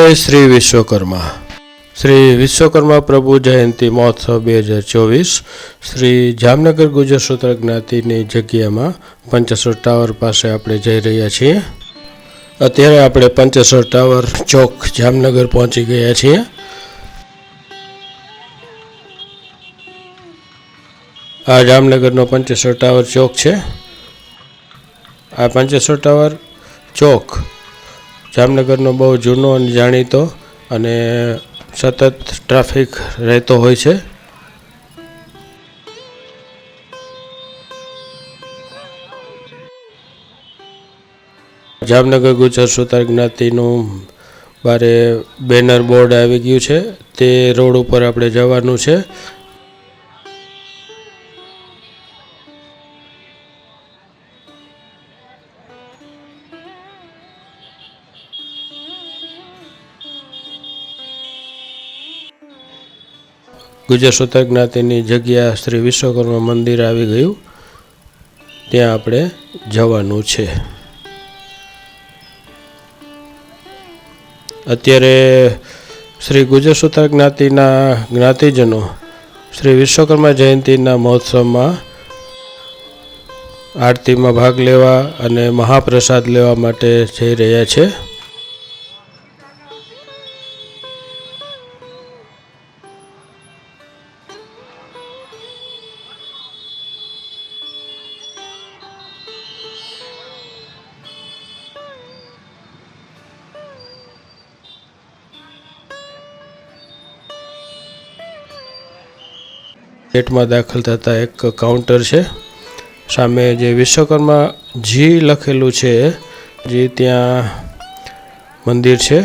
जय श्री विश्वकर्मा। श्री विश्वकर्मा प्रभु जयंती महोत्सव 2024 श्री जामनगर गुजर सूत्र ज्ञातिनी जग्यामां पंचेश्वर टावर पासे આપણે જઈ રહ્યા છીએ। અત્યારે આપણે પંચેશ્વર ટાવર ચોક જામનગર પહોંચી ગયા છીએ। આ જામનગરનો પંચેશ્વર ટાવર ચોક છે। આ પંચેશ્વર ટાવર ચોક જામનગરનો બહુ જૂનો અને જાણીતો અને સતત ટ્રાફિક રહેતો હોય છે। જામનગર ગુજર સુતાર જ્ઞાતિનું બારે બેનર બોર્ડ આવી ગયું છે, તે રોડ ઉપર આપણે જવાનું છે। गुजर सूतर ज्ञातिनी जग्या श्री विश्वकर्मा मंदिर આવી ગયું, ત્યાં આપણે જવાનું છે। અત્યારે શ્રી ગુજર सूतर જ્ઞાતિના જ્ઞાતિજનો શ્રી વિશ્વકર્મા જયંતિના મહોત્સવમાં આરતીમાં ભાગ લેવા અને મહાપ્રસાદ લેવા માટે જઈ રહ્યા છે। गेट में दाखल थता एक काउंटर है, सामे जे विश्वकर्मा जी लखेलू है जी त्या मंदिर है।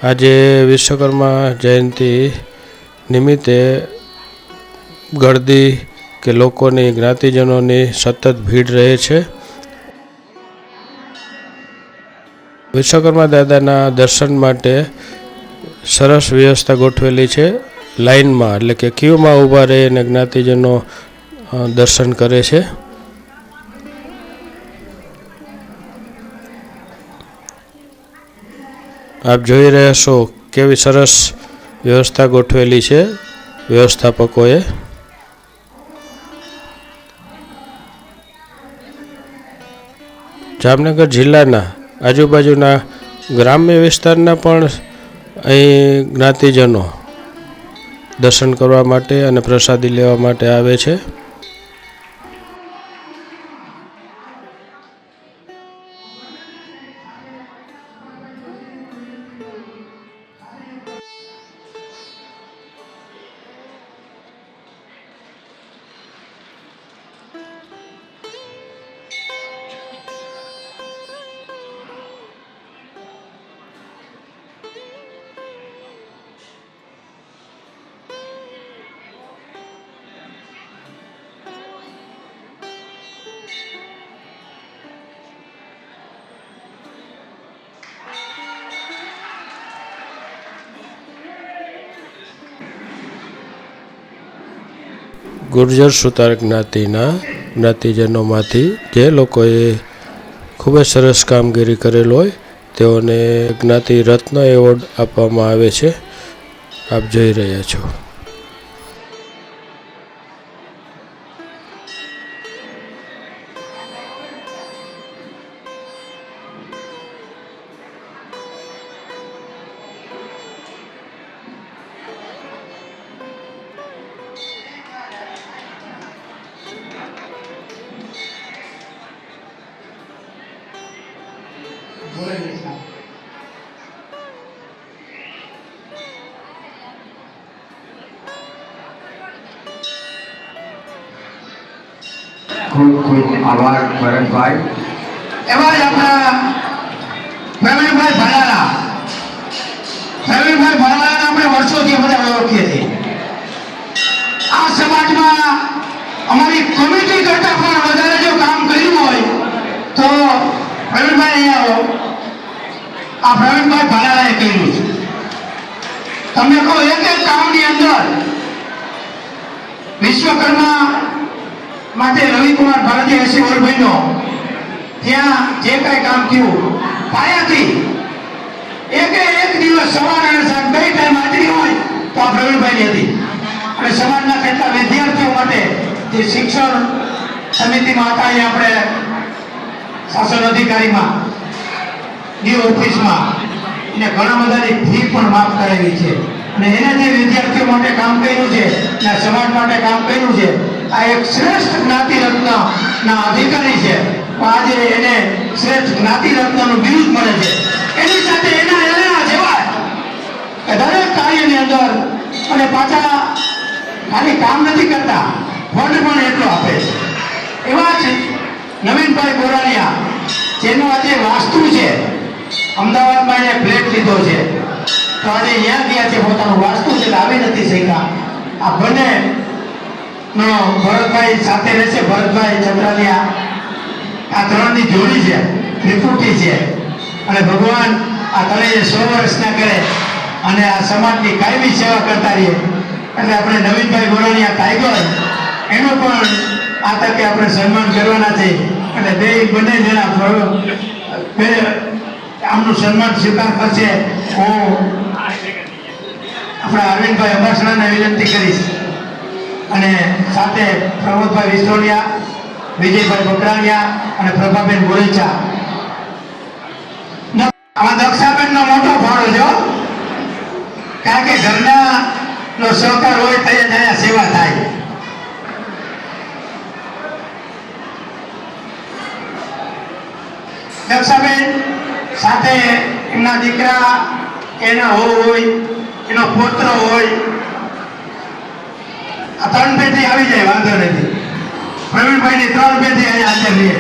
आज विश्वकर्मा जयंती निमित्ते गर्दी के लोकोनी ज्ञातिजनोनी सतत भीड़ रहे छे। विश्वकर्मा दादाना दर्शन माटे सरस व्यवस्था गोठवेली छे। लाइन में एटले के क्यू में ऊभा रही अने ज्ञातिजनो दर्शन करे छे। आप જોઈ રહ્યા છો કેવી સરસ વ્યવસ્થા ગોઠવેલી છે વ્યવસ્થાપકોએ। જામનગર જિલ્લાના આજુબાજુના ગ્રામ્ય વિસ્તારના પણ અહીં જ્ઞાતિજનો દર્શન કરવા માટે અને પ્રસાદી લેવા માટે આવે છે। गुर्जर सुतार ज्ञातिना ज्ञातिजनोमांथी जे लोकोए खूब ज सरस कामगीरी करेल होय तेओने ज्ञाति रत्न एवोर्ड आपवामां आवे छे। आप जोई रह्या छो। खूब खूब आभार भरत भाई। एवं अपना प्रवीण भाई भराला આપણે વર્ષોથી બધા ઓળખીએ છીએ। આ સમાજમાં અમારી કમિટી કરતા પણ વધારે જો કામ કર્યું હોય તો પ્રવીણભાઈ અહીંયા આવો. આ પ્રવીણભાઈ ભાલારાએ કર્યું છે. તમને કહો એક કામની અંદર વિશ્વકર્મા માટે રવિકુમાર ભારતીય હસી ઓરભાઈનો ત્યાં જે કઈ કામ થયું પાયાથી એક દિવસ સવાર અને સાંજ બે ટાઈમ હાજરી હોય તો આ પ્રવીણભાઈની હતી. અને સમાજના કેટલા વિદ્યાર્થીઓ માટે જે શિક્ષણ સમિતિમાં હતા એ આપણે શાસન અધિકારીમાં ડીઓ ઓફિસમાં એને ઘણા બધાની ફી પણ માફ કરાવી છે. અને એને જે વિદ્યાર્થીઓ માટે કામ કર્યું છે અને સમાજ માટે કામ કર્યું છે આ એક શ્રેષ્ઠ જ્ઞાતિ રત્નના અધિકારી છે. આજે એને શ્રેષ્ઠ જ્ઞાતિ રત્નનું બિરુદ મળે છે. એની સાથે એના જેવા કે દરેક કાર્યની અંદર અને પાછા ખાલી કામ નથી કરતા ફંડ પણ એટલો આપે છે. એવા જ નવીનભાઈ બોરાણીયા જેનો આજે વાસ્તુ છે અમદાવાદમાં એને ફ્લેટ લીધો છે તો આજે અહીંયા ગયા છે પોતાનું વાસ્તુ છે આવી નથી શક્યા. આ બંને નો ભરતભાઈ સાથે રહેશે. ભરતભાઈ ચંદ્રાલિયા આ ત્રણની જોડી છે ત્રિપુટી છે. અને ભગવાન આ ત્રણેય 100 વર્ષના કરે અને આ સમાજની કાયમી સેવા કરતા રહીએ. એટલે આપણે નવીનભાઈ બોરાણીયા ટાઈગર એનો પણ આ તકે આપણે સન્માન કરવાના છે. એટલે બે બંને જણા આમનું સન્માન સ્વીકાર કરશે. હું આપણા અરવિંદભાઈ અબાસણાને વિનંતી કરીશ અને સાથે પ્રમોદભાઈ વિસ્તોડિયા, વિજયભાઈ બકરાણિયા અને પ્રભાબેન ગોરેચા. આમાં દક્ષાબેનનો મોટો ફાળો છે કારણ કે ઘરના નો સહકાર હોય તો અહીંયા સેવા થાય. દક્ષાબેન સાથે એમના દીકરા એના હોય એનો પુત્ર હોય આ 3 પેઢી આવી જાય વાંધો નથી. પ્રવીણભાઈની 3 પેઢી અહીંયા હાજર રહીએ.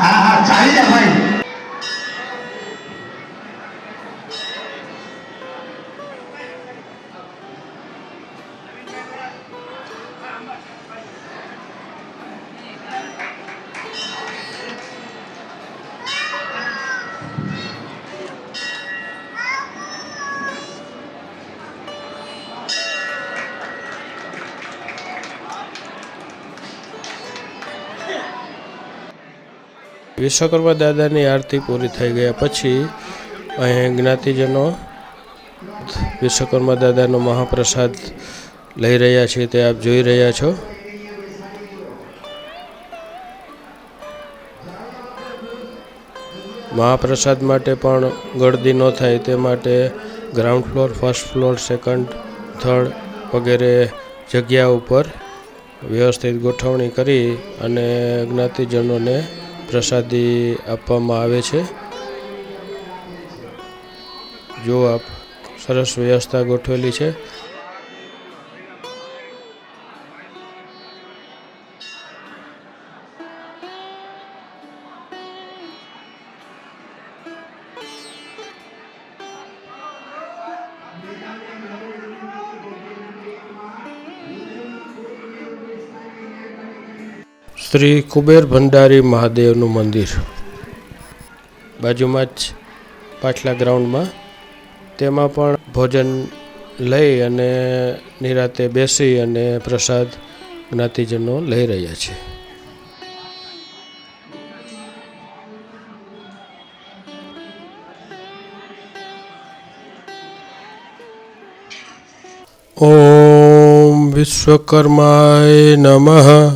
હા ચાલી જાય ભાઈ. વિશ્વકર્મા દાદાની આરતી પૂરી થઈ ગયા પછી અહીં જ્ઞાતિજનો વિશ્વકર્મા દાદાનો મહાપ્રસાદ લઈ રહ્યા છે તે આપ જોઈ રહ્યા છો. મહાપ્રસાદ માટે પણ ગળદી ન થાય તે માટે ground floor, first floor, second, third વગેરે જગ્યા ઉપર વ્યવસ્થિત ગોઠવણી કરી અને જ્ઞાતિજનોને પ્રસાદી આપવામાં આવે છે. જો આપ સરસ વ્યવસ્થા ગોઠવેલી છે. શ્રી કુબેર ભંડારી મહાદેવનું મંદિર બાજુમાં જ પાછલા ગ્રાઉન્ડમાં, તેમાં પણ ભોજન લઈ અને નિરાતે બેસી અને પ્રસાદ જ્ઞાતિજનો લઈ રહ્યા છે. ઓમ વિશ્વકર્માય નમઃ.